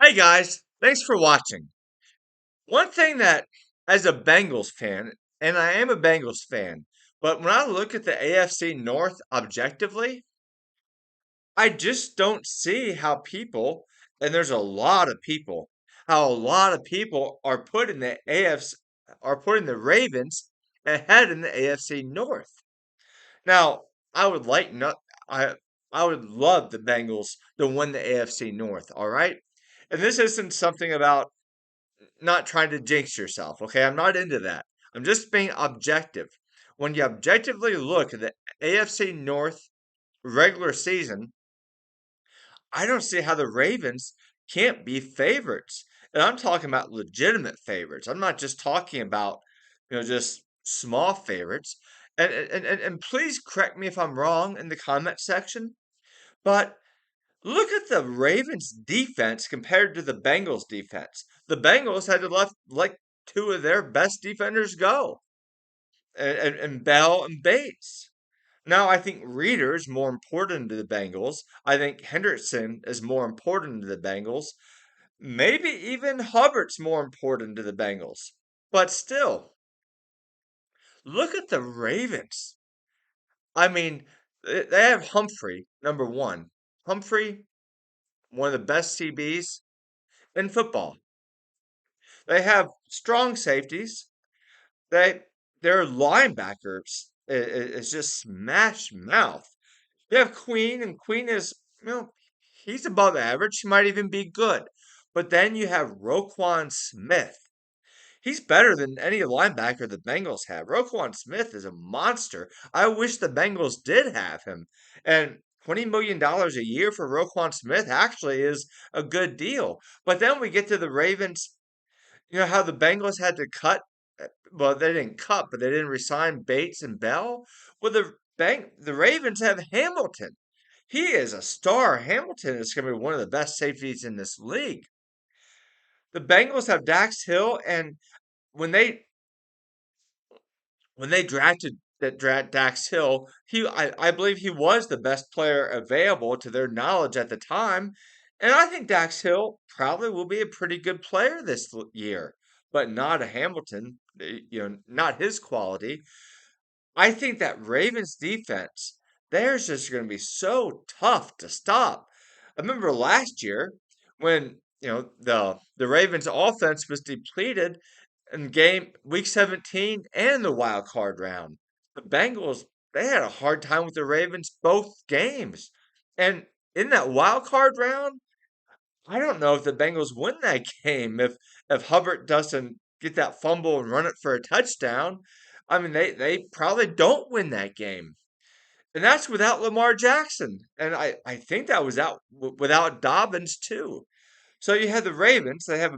Hey guys, thanks for watching. One thing that, as a Bengals fan, and I am a Bengals fan, but when I look at the AFC North objectively, I just don't see how people, and there's a lot of people, how a lot of people are putting the AFC, are putting the Ravens ahead in the AFC North. Now, I would like not, I, I would love the Bengals to win the AFC North, all right? And this isn't something about not trying to jinx yourself, okay? I'm not into that. I'm just being objective. When you objectively look at the AFC North regular season, I don't see how the Ravens can't be favorites. And I'm talking about legitimate favorites. I'm not just talking about, just small favorites. And please correct me if I'm wrong in the comment section, but look at the Ravens defense compared to the Bengals defense. The Bengals had to let like two of their best defenders go, and Bell and Bates. Now I think Reader's more important to the Bengals. I think Henderson is more important to the Bengals. Maybe even Hubbard's more important to the Bengals. But still, look at the Ravens. I mean, they have Humphrey, number one. Humphrey, one of the best CBs in football. They have strong safeties. They their linebackers is just smash mouth. You have Queen, and Queen is he's above average. He might even be good. But then you have Roquan Smith. He's better than any linebacker the Bengals have. Roquan Smith is a monster. I wish the Bengals did have him. And $20 million a year for Roquan Smith actually is a good deal. But then we get to the Ravens. You know how the Bengals had to cut? Well, they didn't cut, but they didn't resign Bates and Bell. Well, the Ravens have Hamilton. He is a star. Hamilton is going to be one of the best safeties in this league. The Bengals have Dax Hill, and when they when they drafted Dax Hill, I believe he was the best player available to their knowledge at the time, and I think Dax Hill probably will be a pretty good player this year, but not a Hamilton. Not his quality. I think that Ravens defense, theirs just going to be so tough to stop. I remember last year when the Ravens offense was depleted in game week 17 and the wild card round. The Bengals, they had a hard time with the Ravens both games. And in that wild card round, I don't know if the Bengals win that game if Hubbard doesn't get that fumble and run it for a touchdown. I mean, they probably don't win that game. And that's without Lamar Jackson. And I think that was out without Dobbins too. So you have the Ravens, they have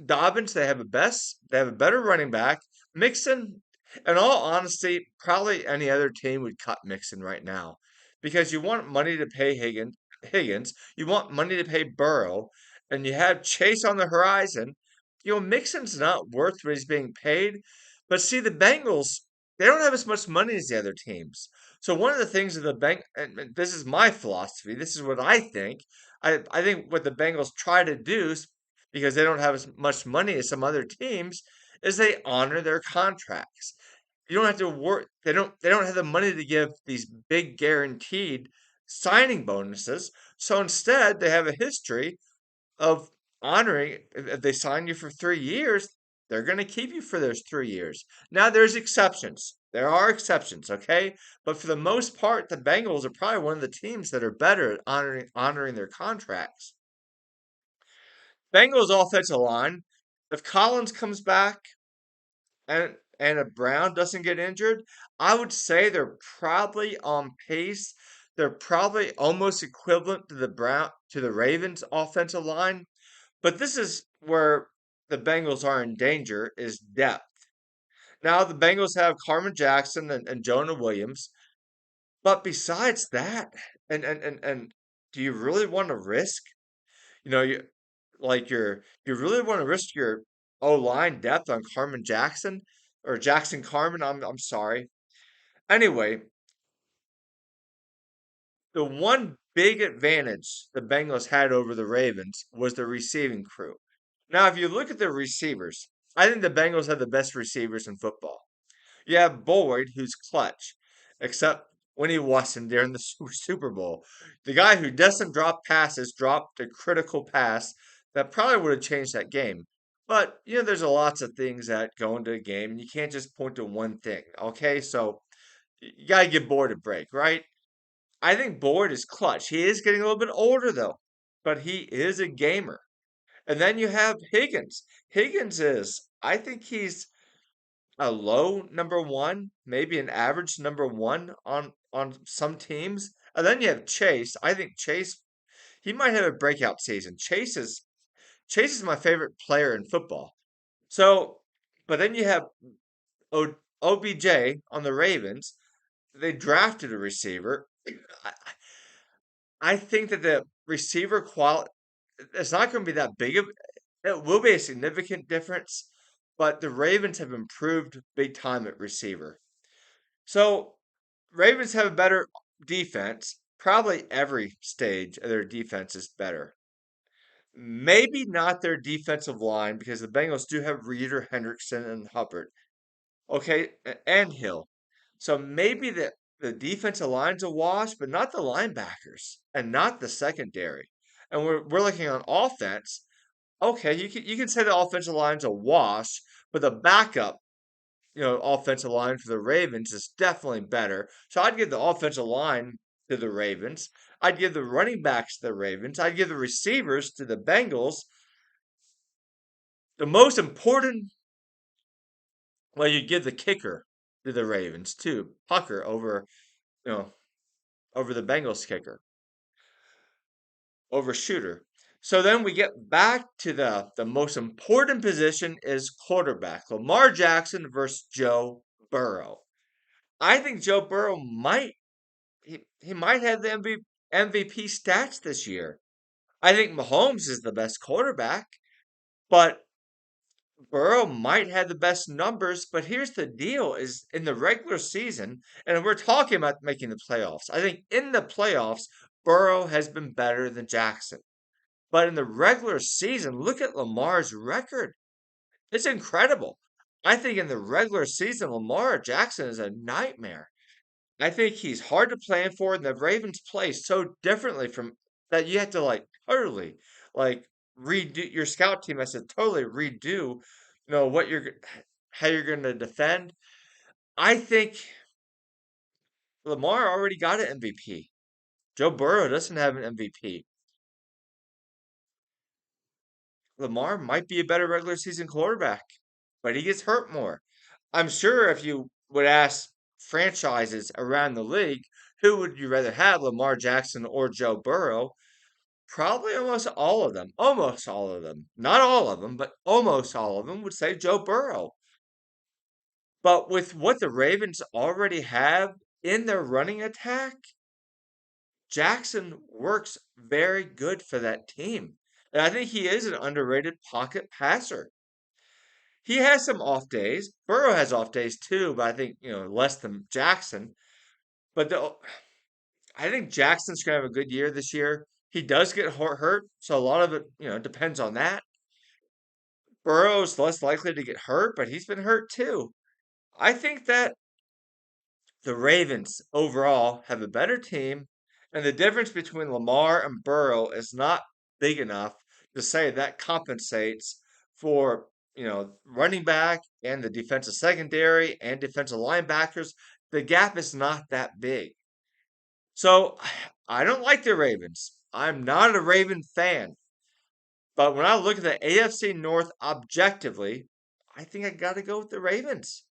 Dobbins, they have a better running back. Mixon, in all honesty, probably any other team would cut Mixon right now because you want money to pay Higgins, you want money to pay Burrow, and you have Chase on the horizon. Mixon's not worth what he's being paid. But see, the Bengals, they don't have as much money as the other teams. So one of the things of the and this is my philosophy, this is what I think. I think what the Bengals try to do because they don't have as much money as some other teams, is they honor their contracts. You don't have to work. They don't have the money to give these big guaranteed signing bonuses. So instead, they have a history of honoring. If they sign you for 3 years, they're going to keep you for those 3 years. Now, there's exceptions. There are exceptions, okay? But for the most part, the Bengals are probably one of the teams that are better at honoring their contracts. Bengals offensive line, if Collins comes back and if Brown doesn't get injured, I would say they're probably on pace. They're probably almost equivalent to the Ravens offensive line. But this is where the Bengals are in danger is depth. Now the Bengals have Carmen Jackson and Jonah Williams. But besides that, and do you really want to risk? You know, you really want to risk your O line depth on Carmen Jackson or Jackson Carmen. I'm sorry. Anyway, the one big advantage the Bengals had over the Ravens was the receiving crew. Now, if you look at the receivers, I think the Bengals have the best receivers in football. You have Boyd, who's clutch, except when he wasn't during the Super Bowl. The guy who doesn't drop passes dropped a critical pass that probably would have changed that game. But, there's a lots of things that go into a game, and you can't just point to one thing, okay? So you got to give Boyd a break, right? I think Boyd is clutch. He is getting a little bit older, though, but he is a gamer. And then you have Higgins. I think he's a low number one, maybe an average number one on some teams. And then you have Chase. I think Chase, he might have a breakout season. Chase is my favorite player in football. So, but then you have OBJ on the Ravens. They drafted a receiver. I, I think that the receiver quality, it's not going to be that big of, it will be a significant difference, but the Ravens have improved big time at receiver. So Ravens have a better defense. Probably every stage of their defense is better. Maybe not their defensive line because the Bengals do have Reeder, Hendrickson, and Hubbard. Okay, and Hill. So maybe the defensive line's a wash, but not the linebackers and not the secondary. And we're looking on offense. Okay, you can say the offensive line's a wash, but the backup, offensive line for the Ravens is definitely better. So I'd give the offensive line to the Ravens. I'd give the running backs to the Ravens. I'd give the receivers to the Bengals. The most important, well, you give the kicker to the Ravens too. Pucker you know, over the Bengals kicker, over shooter. So then we get back to the most important position is quarterback. Lamar Jackson versus Joe Burrow. I think Joe Burrow he might have the MVP stats this year. I think Mahomes is the best quarterback, but Burrow might have the best numbers. But here's the deal: is in the regular season, and we're talking about making the playoffs. I think in the playoffs, Burrow has been better than Jackson. But in the regular season, look at Lamar's record. It's incredible. I think in the regular season, Lamar Jackson is a nightmare. I think he's hard to plan for, and the Ravens play so differently from that you have to totally like redo your scout team has to totally redo, what how you're going to defend. I think Lamar already got an MVP. Joe Burrow doesn't have an MVP. Lamar might be a better regular season quarterback, but he gets hurt more. I'm sure if you would ask franchises around the league, who would you rather have, Lamar Jackson or Joe Burrow? Probably almost all of them. Almost all of them. Not all of them, but almost all of them would say Joe Burrow. But with what the Ravens already have in their running attack, Jackson works very good for that team. And I think he is an underrated pocket passer. He has some off days. Burrow has off days too, but I think, less than Jackson. But I think Jackson's going to have a good year this year. He does get hurt, so a lot of it, depends on that. Burrow's less likely to get hurt, but he's been hurt too. I think that the Ravens overall have a better team, and the difference between Lamar and Burrow is not big enough to say that compensates for, running back and the defensive secondary and defensive linebackers. The gap is not that big. So I don't like the Ravens. I'm not a Raven fan. But when I look at the AFC North objectively, I think I got to go with the Ravens.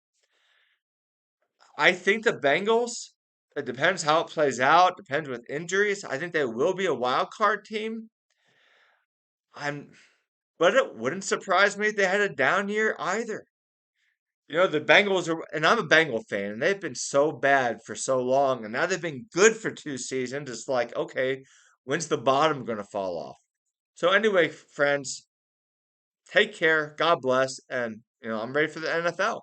I think the Bengals, it depends how it plays out, depends with injuries. I think they will be a wild card team. I'm but it wouldn't surprise me if they had a down year either. The Bengals are, and I'm a Bengal fan, and they've been so bad for so long, and now they've been good for 2 seasons. It's like, okay, when's the bottom going to fall off? So anyway, friends, take care, God bless, and I'm ready for the NFL.